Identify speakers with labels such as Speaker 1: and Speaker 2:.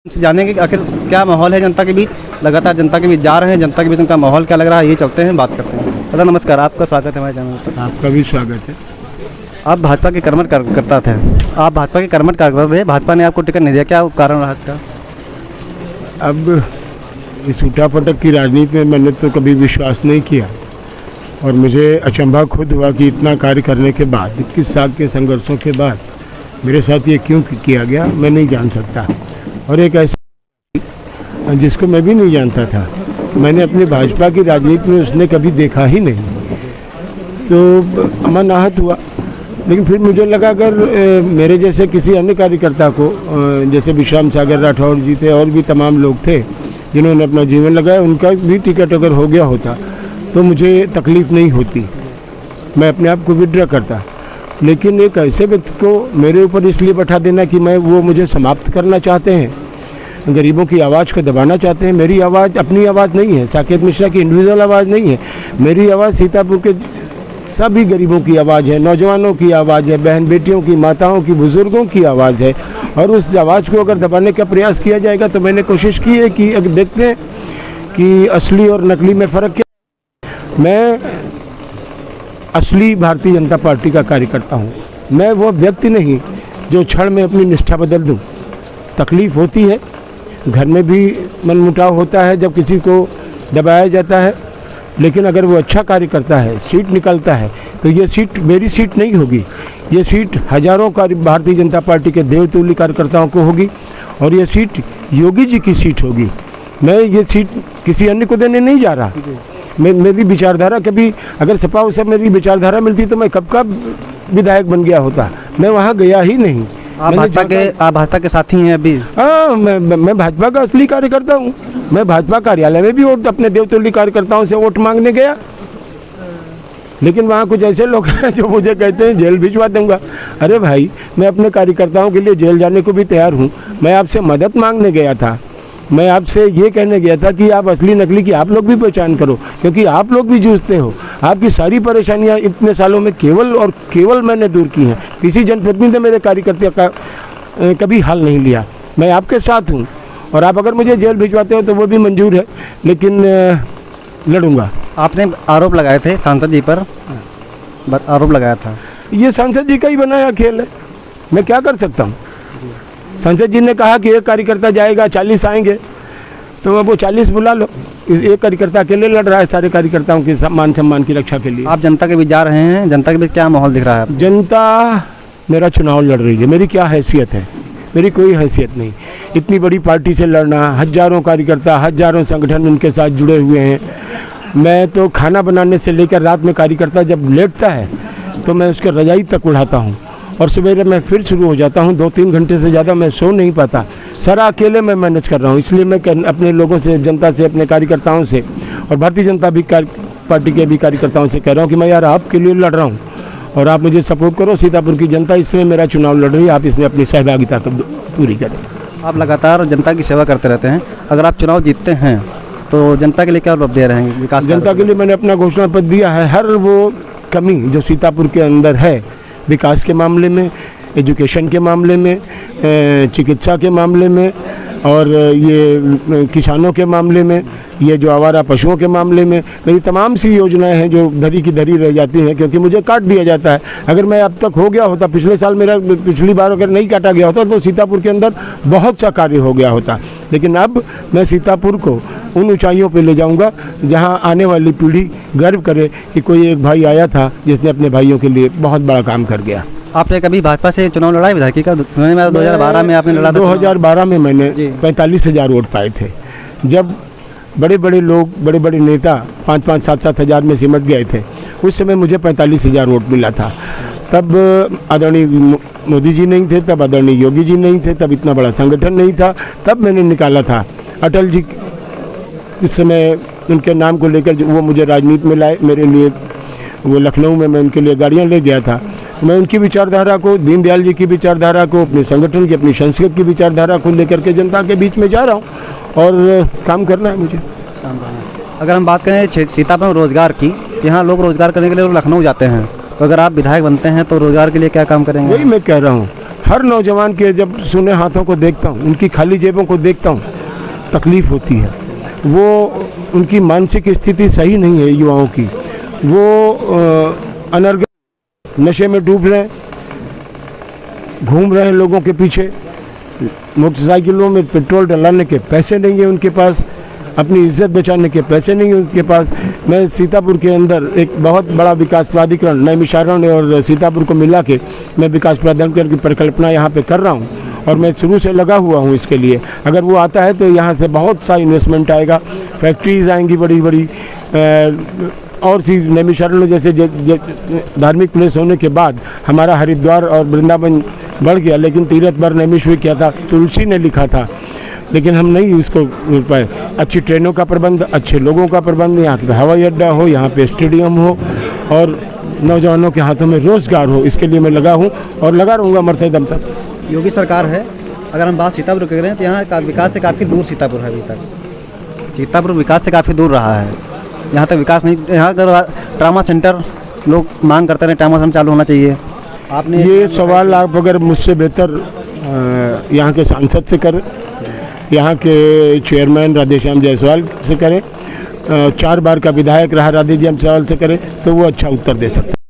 Speaker 1: जानेंगे कि आखिर क्या माहौल है जनता के बीच। लगातार जनता के बीच जा रहे हैं, जनता के बीच उनका माहौल क्या लग रहा है, ये चलते हैं, बात करते हैं। दादा नमस्कार, आपका स्वागत है हमारे चैनल पर।
Speaker 2: आपका भी स्वागत है।
Speaker 1: आप भाजपा के कर्मठ कार्यकर्ता थे, आप भाजपा के कर्मठ कार्यकर्ता थे, भाजपा ने आपको टिकट नहीं दिया, क्या कारण रहा इसका?
Speaker 2: अब इस उठापटक की राजनीति में मैंने तो कभी विश्वास नहीं किया और मुझे अचंभा खुद हुआ कि इतना कार्य करने के बाद 21 साल के संघर्षों के बाद मेरे साथ ये क्यों किया गया मैं नहीं जान सकता। और एक ऐसा जिसको मैं भी नहीं जानता था, मैंने अपनी भाजपा की राजनीति में उसने कभी देखा ही नहीं, तो मन आहत हुआ। लेकिन फिर मुझे लगा अगर मेरे जैसे किसी अन्य कार्यकर्ता को, जैसे विश्राम सागर राठौड़ जी थे और भी तमाम लोग थे जिन्होंने अपना जीवन लगाया, उनका भी टिकट अगर हो गया होता तो मुझे तकलीफ़ नहीं होती, मैं अपने आप को विड्रॉ करता। लेकिन एक ऐसे व्यक्ति को मेरे ऊपर इसलिए बैठा देना कि वो मुझे समाप्त करना चाहते हैं, गरीबों की आवाज़ को दबाना चाहते हैं। मेरी आवाज़ अपनी आवाज़ नहीं है, साकेत मिश्रा की इंडिविजुअल आवाज़ नहीं है, मेरी आवाज़ सीतापुर के सभी गरीबों की आवाज़ है, नौजवानों की आवाज़ है, बहन बेटियों की, माताओं की, बुज़ुर्गों की आवाज़ है। और उस आवाज़ को अगर दबाने का प्रयास किया जाएगा तो मैंने कोशिश की है कि अगर देखते हैं कि असली और नकली में फ़र्क क्या। मैं असली भारतीय जनता पार्टी का कार्यकर्ता हूँ, मैं वो व्यक्ति नहीं जो क्षण में अपनी निष्ठा बदल दूँ। तकलीफ़ होती है, घर में भी मनमुटाव होता है जब किसी को दबाया जाता है, लेकिन अगर वो अच्छा कार्य करता है, सीट निकलता है, तो ये सीट मेरी सीट नहीं होगी, ये सीट हजारों भारतीय जनता पार्टी के देवतुल्य कार्यकर्ताओं को होगी और ये सीट योगी जी की सीट होगी। मैं ये सीट किसी अन्य को देने नहीं जा रहा। मेरी विचारधारा कभी अगर सपा उसे मेरी विचारधारा मिलती तो मैं कब का विधायक बन गया होता, मैं वहाँ गया ही नहीं।
Speaker 1: आप भाजपा के साथी हैं अभी?
Speaker 2: हाँ, मैं भाजपा का असली कार्यकर्ता हूँ। मैं भाजपा कार्यालय में भी वोट अपने देवतुल्य कार्यकर्ताओं से वोट मांगने गया, लेकिन वहाँ कुछ ऐसे लोग हैं जो मुझे कहते हैं जेल भिजवा दूंगा। अरे भाई, मैं अपने कार्यकर्ताओं के लिए जेल जाने को भी तैयार हूँ। मैं आपसे मदद मांगने गया था, मैं आपसे ये कहने गया था कि आप असली नकली की आप लोग भी पहचान करो, क्योंकि आप लोग भी जूझते हो। आपकी सारी परेशानियां इतने सालों में केवल और केवल मैंने दूर की हैं। किसी जनप्रतिनिधि ने मेरे कार्यकर्ता का कभी हाल नहीं लिया। मैं आपके साथ हूं और आप अगर मुझे जेल भिजवाते हो तो वो भी मंजूर है, लेकिन लड़ूंगा।
Speaker 1: आपने आरोप लगाए थे सांसद जी पर, आरोप लगाया था।
Speaker 2: ये सांसद जी का ही बनाया खेल है, मैं क्या कर सकता हूँ। संसद जी ने कहा कि एक कार्यकर्ता जाएगा, 40 आएंगे, तो वो 40 बुला लो। एक कार्यकर्ता अकेले लड़ रहा है सारे कार्यकर्ताओं के मान सम्मान की रक्षा के लिए।
Speaker 1: आप जनता के बीच जा रहे हैं, जनता के बीच क्या माहौल दिख रहा है?
Speaker 2: जनता मेरा चुनाव लड़ रही है, मेरी क्या हैसियत है? मेरी कोई हैसियत नहीं। इतनी बड़ी पार्टी से लड़ना, हजारों कार्यकर्ता, हजारों संगठन उनके साथ जुड़े हुए हैं। मैं तो खाना बनाने से लेकर रात में कार्यकर्ता जब लेटता है तो मैं उसके रजाई तक उड़ाता हूँ और सवेरे मैं फिर शुरू हो जाता हूँ। 2-3 घंटे से ज़्यादा मैं सो नहीं पाता, सारा अकेले मैं मैनेज कर रहा हूँ। इसलिए मैं अपने लोगों से, जनता से, अपने कार्यकर्ताओं से और भारतीय जनता पार्टी के भी कार्यकर्ताओं से कह रहा हूँ कि मैं यार आपके लिए लड़ रहा हूँ और आप मुझे सपोर्ट करो। सीतापुर की जनता इस समय मेरा चुनाव लड़ रही है, आप इसमें अपनी सहभागिता पूरी करें।
Speaker 1: आप लगातार जनता की सेवा करते रहते हैं, अगर आप चुनाव जीतते हैं तो जनता के लिए क्या उपलब्धियाँ रहेंगे? विकास
Speaker 2: जनता के लिए मैंने अपना घोषणा पत्र दिया है। हर वो कमी जो सीतापुर के अंदर है, विकास के मामले में, एजुकेशन के मामले में, चिकित्सा के मामले में और ये किसानों के मामले में, ये जो आवारा पशुओं के मामले में, मेरी तमाम सी योजनाएं हैं जो धरी की धरी रह जाती हैं क्योंकि मुझे काट दिया जाता है। अगर मैं अब तक हो गया होता, पिछले साल पिछली बार अगर नहीं काटा गया होता तो सीतापुर के अंदर बहुत सा कार्य हो गया होता। लेकिन अब मैं सीतापुर को उन ऊंचाइयों पे ले जाऊंगा जहां आने वाली पीढ़ी गर्व करे कि कोई एक भाई आया था जिसने अपने भाइयों के लिए बहुत बड़ा काम कर गया।
Speaker 1: आपने कभी भाजपा से चुनाव लड़ा है विधायकी का? 2012 में आपने लड़ा था।
Speaker 2: 2012 में मैंने 45,000 वोट पाए थे। जब बड़े बड़े लोग, बड़े बड़े नेता 5-5, 7-7 हज़ार में सिमट गए थे, उस समय मुझे 45,000 वोट मिला था। तब आदरणीय मोदी जी नहीं थे, तब आदरणीय योगी जी नहीं थे, तब इतना बड़ा संगठन नहीं था, तब मैंने निकाला था। अटल जी इस समय उनके नाम को लेकर वो मुझे राजनीति में लाए, मेरे लिए वो लखनऊ में मैं उनके लिए गाड़ियाँ ले गया था। मैं उनकी विचारधारा को, दीनदयाल जी की विचारधारा को, अपने संगठन की, अपनी संस्कृति की विचारधारा को लेकर के जनता के बीच में जा रहा हूँ और काम करना है मुझे।
Speaker 1: अगर हम बात करें सीतापुर रोजगार की, यहाँ लोग रोजगार करने के लिए लखनऊ जाते हैं, तो अगर आप विधायक बनते हैं तो रोजगार के लिए क्या काम करेंगे?
Speaker 2: वही मैं कह रहा हूँ, हर नौजवान के जब सूने हाथों को देखता हूँ, उनकी खाली जेबों को देखता हूँ, तकलीफ़ होती है। वो उनकी मानसिक स्थिति सही नहीं है युवाओं की। वो अनर्गल नशे में डूब रहे हैं, घूम रहे हैं लोगों के पीछे, मोटरसाइकिलों में पेट्रोल डलाने के पैसे नहीं है उनके पास, अपनी इज्जत बचाने के पैसे नहीं है उनके पास। मैं सीतापुर के अंदर एक बहुत बड़ा विकास प्राधिकरण नैमिषारण्य और सीतापुर को मिला के मैं विकास प्राधिकरण की परिकल्पना यहाँ पे कर रहा हूँ और मैं शुरू से लगा हुआ हूँ इसके लिए। अगर वो आता है तो यहाँ से बहुत सा इन्वेस्टमेंट आएगा, फैक्ट्रीज आएंगी बड़ी बड़ी, और सी नैमिषारण्य जैसे धार्मिक प्लेस होने के बाद हमारा हरिद्वार और वृंदावन बढ़ गया, लेकिन तीरथ बर नैमिष में क्या था, तुलसी ने लिखा था, लेकिन हम नहीं इसको मिल पाए। अच्छी ट्रेनों का प्रबंध, अच्छे लोगों का प्रबंध, यहाँ पे हवाई अड्डा हो, यहाँ पे स्टेडियम हो और नौजवानों के हाथों में रोज़गार हो, इसके लिए मैं लगा हूँ और लगा रहूँगा मरते दम तक।
Speaker 1: योगी सरकार है, अगर हम बात सीतापुर की करें तो यहाँ का विकास से काफ़ी दूर सीतापुर है। अभी तक सीतापुर विकास से काफ़ी दूर रहा है, यहाँ तक विकास नहीं। यहाँ अगर ट्रामा सेंटर लोग मांग करते रहे, ट्रामा सेंटर चालू होना चाहिए। आपने
Speaker 2: ये सवाल आप अगर मुझसे बेहतर यहाँ के सांसद से करें, यहाँ के चेयरमैन राधेश्याम जायसवाल से करें, 4 बार का विधायक रहा राधेश्याम जायसवाल से करें, तो वो अच्छा उत्तर दे सकते हैं।